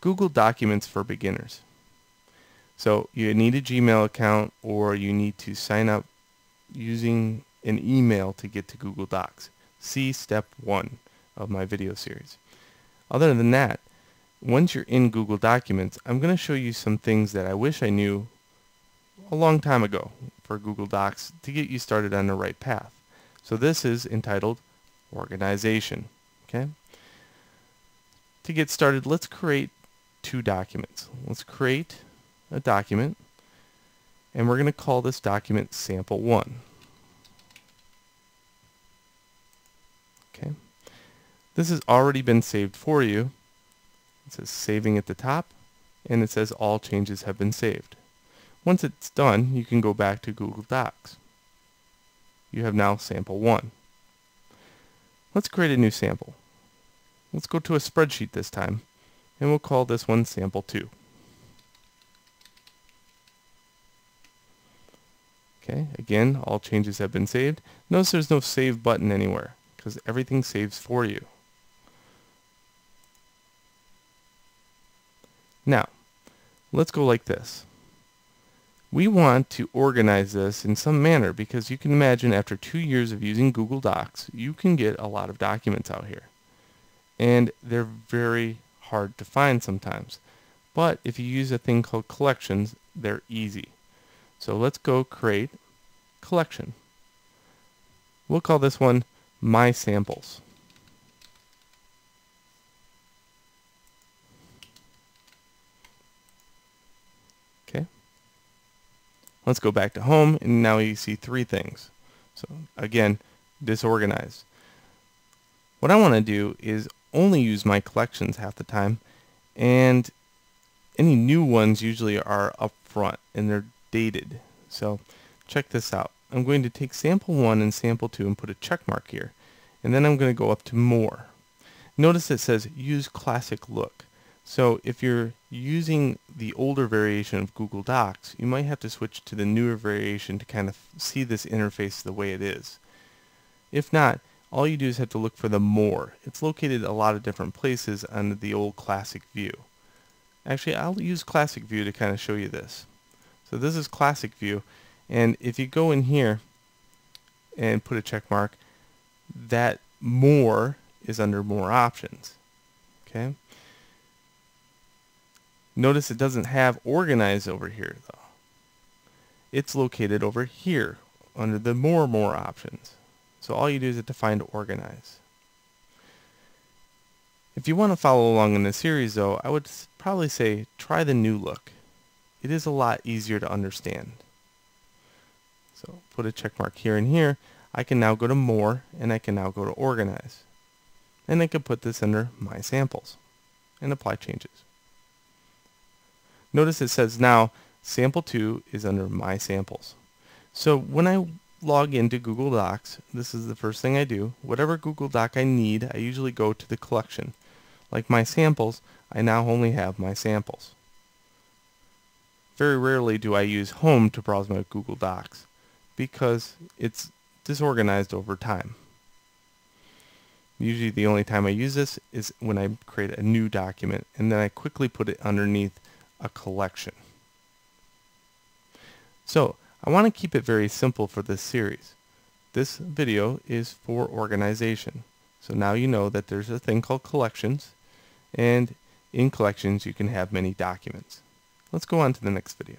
Google Documents for beginners. So you need a Gmail account or you need to sign up using an email to get to Google Docs. See step 1 of my video series. Other than that, once you're in Google Documents, I'm going to show you some things that I wish I knew a long time ago for Google Docs to get you started on the right path. So this is entitled Organization. Okay? To get started, let's create 2 documents. Let's create a document, and we're going to call this document Sample 1. Okay. This has already been saved for you. It says saving at the top, and it says all changes have been saved. Once it's done, you can go back to Google Docs. You have now Sample 1. Let's create a new sample. Let's go to a spreadsheet this time, and we'll call this one Sample 2. Okay, again, all changes have been saved. Notice there's no save button anywhere because everything saves for you. Now, let's go like this. We want to organize this in some manner because you can imagine after 2 years of using Google Docs, you can get a lot of documents out here. And they're very hard to find sometimes. But if you use a thing called collections, they're easy. So let's go create collection. We'll call this one My Samples. Okay. Let's go back to home, and now you see 3 things. So again, disorganized. What I want to do is only use my collections half the time, and any new ones usually are up front and they're dated. So check this out. I'm going to take sample 1 and sample 2 and put a check mark here, and then I'm going to go up to more. Notice it says use classic look. So if you're using the older variation of Google Docs, you might have to switch to the newer variation to kind of see this interface the way it is. If not, all you do is have to look for the more. It's located a lot of different places on the old classic view. Actually, I'll use classic view to kind of show you this. So this is classic view, and if you go in here and put a check mark, that more is under more options. Okay? Notice it doesn't have organize over here though. It's located over here under the more options. So all you do is have to find organize. If you want to follow along in this series though, I would probably say try the new look. It is a lot easier to understand. So put a check mark here and here. I can now go to more, and I can now go to organize. And I can put this under my samples and apply changes. Notice it says now sample 2 is under my samples. So when I log into Google Docs, this is the first thing I do. Whatever Google Doc I need, I usually go to the collection. Like my samples, I now only have my samples. Very rarely do I use home to browse my Google Docs because it's disorganized over time. Usually the only time I use this is when I create a new document, and then I quickly put it underneath a collection. So I want to keep it very simple for this series. This video is for organization. So now you know that there's a thing called collections, and in collections you can have many documents. Let's go on to the next video.